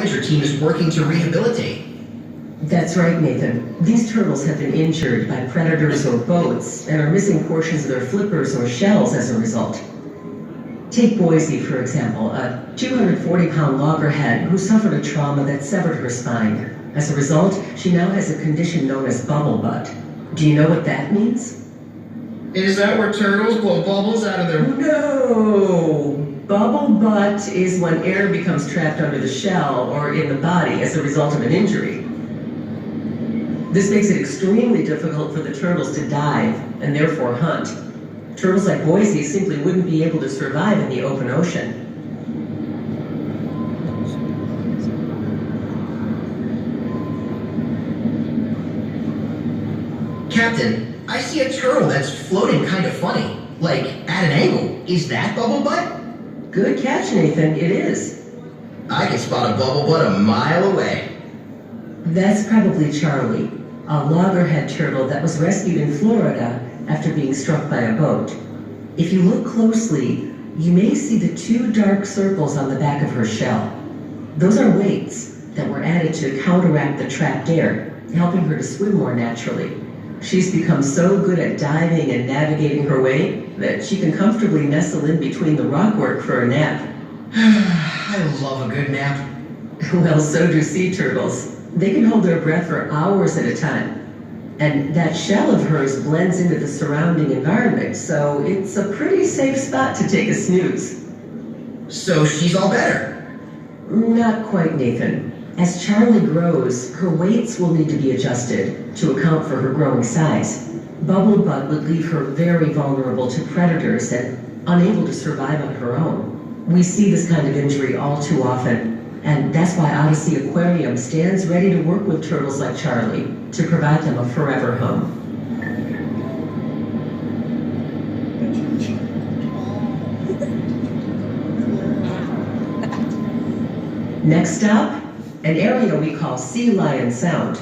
Voyager team is working to rehabilitate. That's right, Nathan. These turtles have been injured by predators or boats and are missing portions of their flippers or shells as a result. Take Boise, for example, a 240-pound loggerhead who suffered a trauma that severed her spine. As a result, she now has a condition known as bubble butt. Do you know what that means? Is that where turtles blow bubbles out of their... No! Bubble butt is when air becomes trapped under the shell or in the body as a result of an injury. This makes it extremely difficult for the turtles to dive and therefore hunt. Turtles like Boise simply wouldn't be able to survive in the open ocean. Captain, I see a turtle that's floating kind of funny. Like, at an angle. Is that bubble butt? Good catch, Nathan. It is. I can spot a bubble butt a mile away. That's probably Charlie, a loggerhead turtle that was rescued in Florida after being struck by a boat. If you look closely, you may see the two dark circles on the back of her shell. Those are weights that were added to counteract the trapped air, helping her to swim more naturally. She's become so good at diving and navigating her way that she can comfortably nestle in between the rockwork for a nap. I love a good nap. Well, so do sea turtles. They can hold their breath for hours at a time. And that shell of hers blends into the surrounding environment, so it's a pretty safe spot to take a snooze. So she's all better? Not quite, Nathan. As Charlie grows, her weights will need to be adjusted to account for her growing size. Bubble butt would leave her very vulnerable to predators and unable to survive on her own. We see this kind of injury all too often, and that's why Odyssey Aquarium stands ready to work with turtles like Charlie to provide them a forever home. Next stop, an area we call Sea Lion Sound.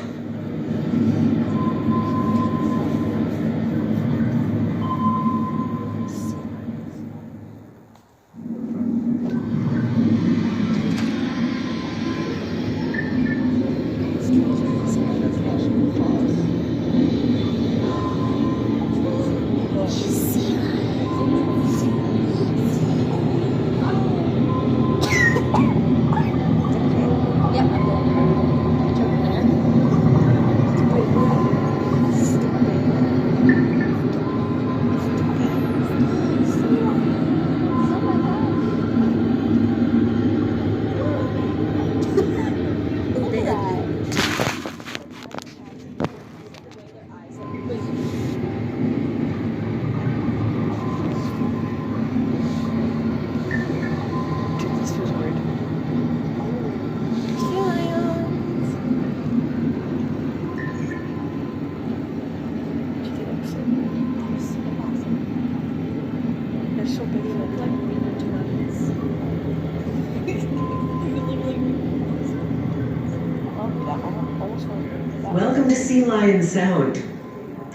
Welcome to Sea Lion Sound.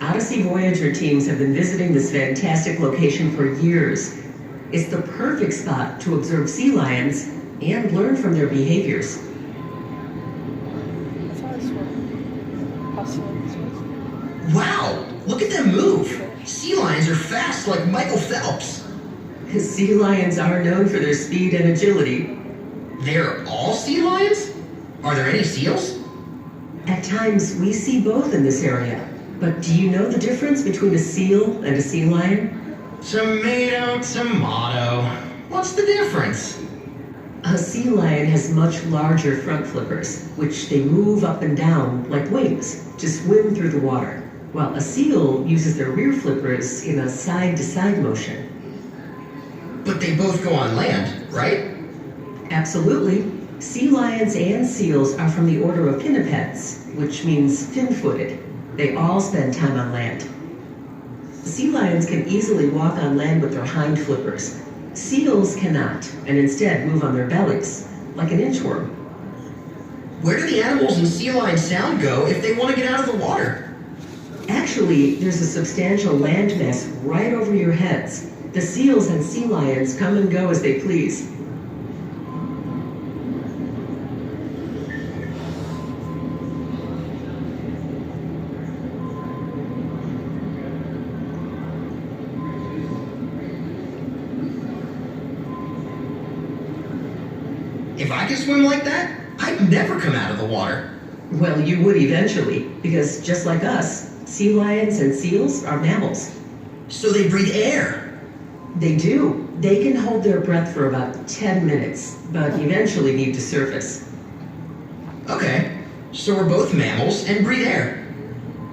Odyssey Voyager teams have been visiting this fantastic location for years. It's the perfect spot to observe sea lions and learn from their behaviors. Wow, look at them move. Sea lions are fast like Michael Phelps. Sea lions are known for their speed and agility. They're all sea lions? Are there any seals? At times, we see both in this area. But do you know the difference between a seal and a sea lion? Tomato, tomato. What's the difference? A sea lion has much larger front flippers, which they move up and down like wings to swim through the water, while a seal uses their rear flippers in a side-to-side motion. But they both go on land, right? Absolutely. Sea lions and seals are from the order of pinnipeds, which means fin-footed. They all spend time on land. Sea lions can easily walk on land with their hind flippers. Seals cannot, and instead move on their bellies, like an inchworm. Where do the animals in Sea Lion Sound go if they want to get out of the water? Actually, there's a substantial landmass right over your heads. The seals and sea lions come and go as they please. If I could swim like that, I'd never come out of the water. Well, you would eventually, because just like us, sea lions and seals are mammals. So they breathe air. They do. They can hold their breath for about 10 minutes, but eventually need to surface. Okay, so we're both mammals and breathe air.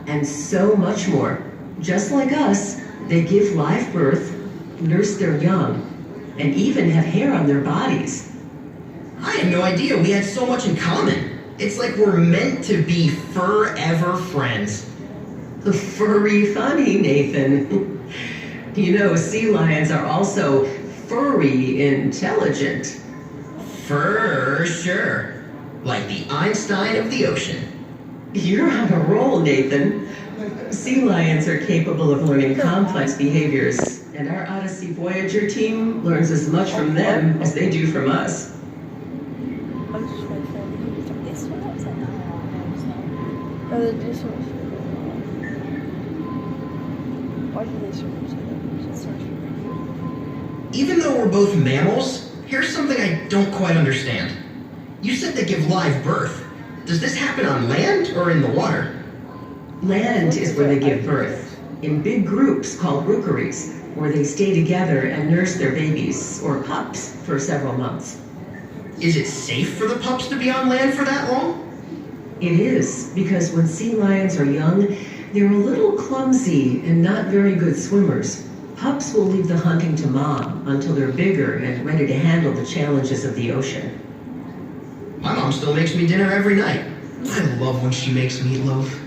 And so much more. Just like us, they give live birth, nurse their young, and even have hair on their bodies. I had no idea we had so much in common. It's like we're meant to be forever friends. Furry funny, Nathan. You know, sea lions are also furry intelligent. For sure. Like the Einstein of the ocean. You're on a roll, Nathan. Sea lions are capable of learning complex behaviors, and our Odyssey Voyager team learns as much from them as they do from us. Even though we're both mammals, here's something I don't quite understand. You said they give live birth. Does this happen on land or in the water? Land is where they give birth, in big groups called rookeries, where they stay together and nurse their babies, or pups, for several months. Is it safe for the pups to be on land for that long? It is, because when sea lions are young, they're a little clumsy and not very good swimmers. Pups will leave the hunting to mom until they're bigger and ready to handle the challenges of the ocean. My mom still makes me dinner every night. I love when she makes meatloaf.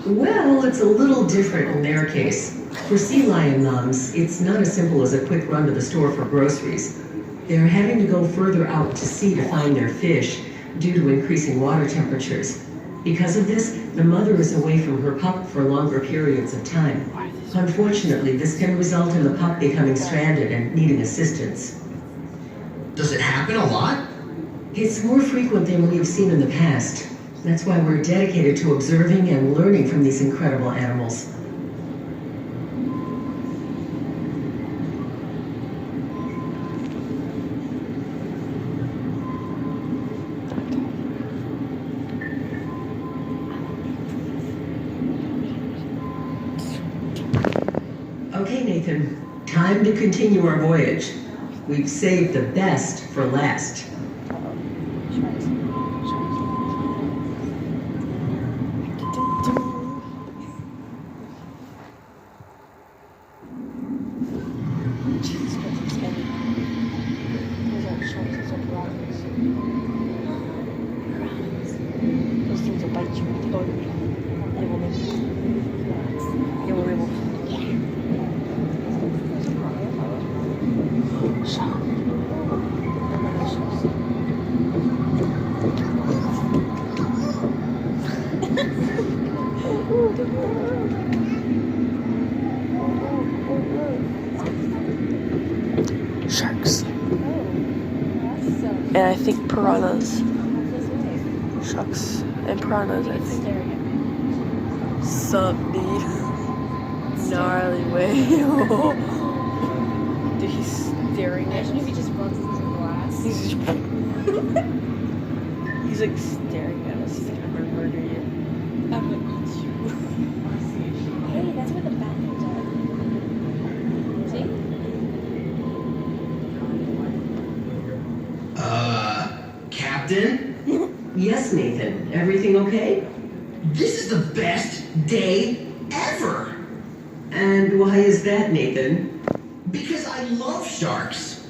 Well, it's a little different in their case. For sea lion moms, it's not as simple as a quick run to the store for groceries. They're having to go further out to sea to find their fish due to increasing water temperatures. Because of this, the mother is away from her pup for longer periods of time. Unfortunately, this can result in the pup becoming stranded and needing assistance. Does it happen a lot? It's more frequent than we've seen in the past. That's why we're dedicated to observing and learning from these incredible animals. Okay, Nathan, time to continue our voyage. We've saved the best for last. Sharks. And I think piranhas. Sharks and piranhas, I think. Sup, dude? Gnarly way. Dude, he's staring at us. Imagine if he just runs into the glass. He's just he's like staring at us. He's like, I'm gonna murder you. I'm gonna eat you. Hey, that's where the bathrooms are. See? Captain? Yes, Nathan. Everything okay? This is the best day ever! And why is that, Nathan? Because I love sharks.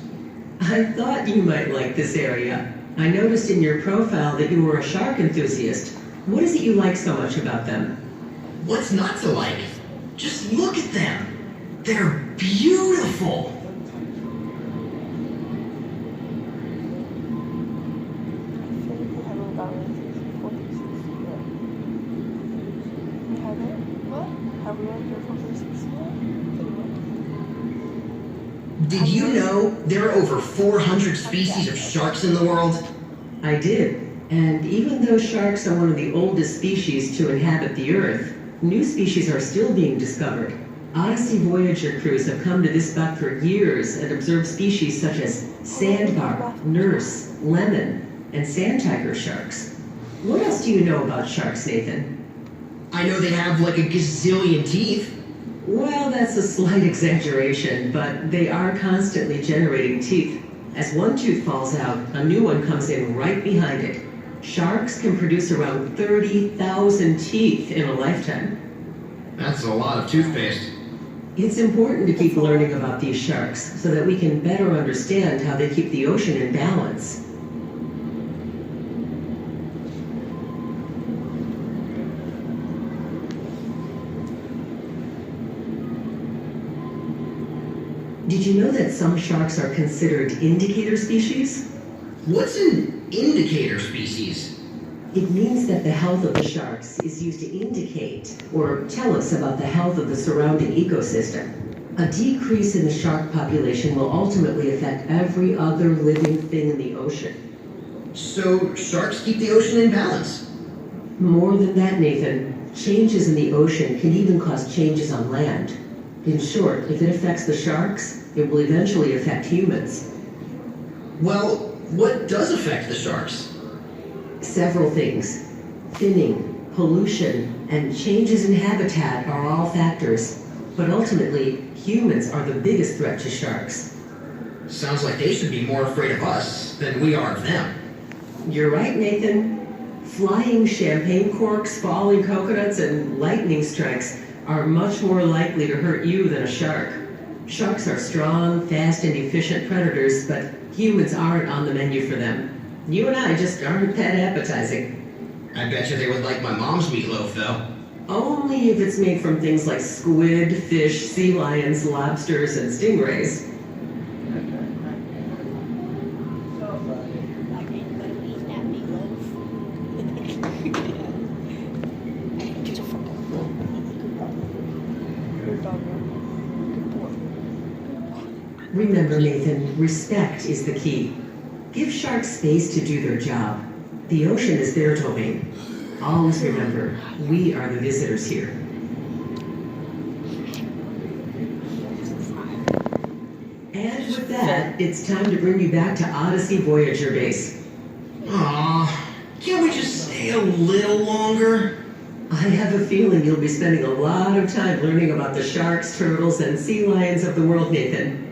I thought you might like this area. I noticed in your profile that you were a shark enthusiast. What is it you like so much about them? What's not to like? Just look at them. They're beautiful. Did you know there are over 400 species of sharks in the world? I did. And even though sharks are one of the oldest species to inhabit the Earth, new species are still being discovered. Odyssey Voyager crews have come to this spot for years and observed species such as sandbar, nurse, lemon, and sand tiger sharks. What else do you know about sharks, Nathan? I know they have like a gazillion teeth. Well, that's a slight exaggeration, but they are constantly generating teeth. As one tooth falls out, a new one comes in right behind it. Sharks can produce around 30,000 teeth in a lifetime. That's a lot of toothpaste. It's important to keep learning about these sharks so that we can better understand how they keep the ocean in balance. Did you know that some sharks are considered indicator species? What's an indicator species? It means that the health of the sharks is used to indicate or tell us about the health of the surrounding ecosystem. A decrease in the shark population will ultimately affect every other living thing in the ocean. So sharks keep the ocean in balance. More than that, Nathan, changes in the ocean can even cause changes on land. In short, if it affects the sharks, it will eventually affect humans. Well, what does affect the sharks? Several things. Thinning, pollution, and changes in habitat are all factors. But ultimately, humans are the biggest threat to sharks. Sounds like they should be more afraid of us than we are of them. You're right, Nathan. Flying champagne corks, falling coconuts, and lightning strikes are much more likely to hurt you than a shark. Sharks are strong, fast, and efficient predators, but humans aren't on the menu for them. You and I just aren't that appetizing. I bet you they would like my mom's meatloaf, though. Only if it's made from things like squid, fish, sea lions, lobsters, and stingrays. Remember, Nathan, respect is the key. Give sharks space to do their job. The ocean is their domain. Always remember, we are the visitors here. And with that, it's time to bring you back to Odyssey Voyager Base. Aw, can't we just stay a little longer? I have a feeling you'll be spending a lot of time learning about the sharks, turtles, and sea lions of the world, Nathan.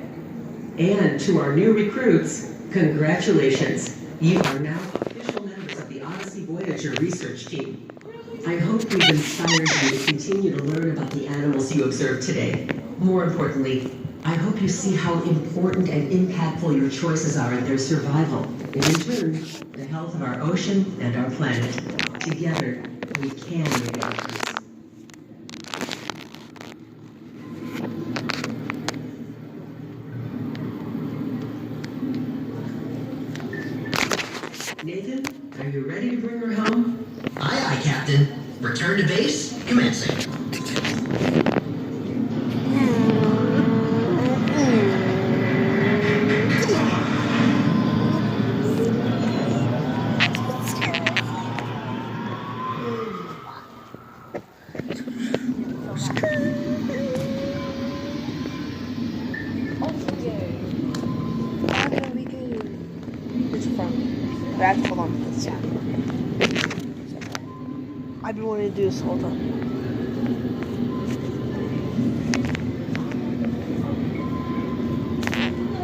And to our new recruits, congratulations. You are now official members of the Odyssey Voyager research team. I hope we've inspired you to continue to learn about the animals you observed today. More importantly, I hope you see how important and impactful your choices are in their survival, and in turn, the health of our ocean and our planet. Together, we can make a difference. Nathan, are you ready to bring her home? Aye, aye, Captain. Return to base, commencing. Hold on. I've been wanting to do this whole time.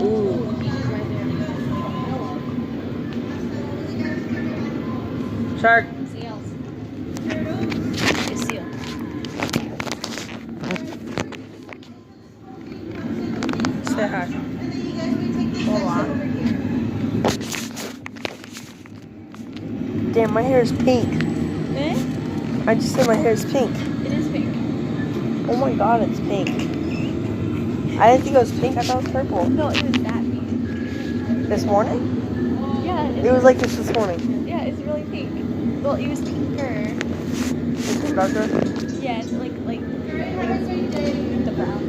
Ooh. Shark. Seals. It's seal. Say hi. Hold on. Damn, my hair is pink. Eh? I just said my hair is pink. It is pink. Oh my god, it's pink. I didn't think it was pink, I thought it was purple. No, it was that pink. This morning? Yeah. It was like this morning. Yeah, it's really pink. Well, it was pinker. It's darker? Yeah, it's like the brown.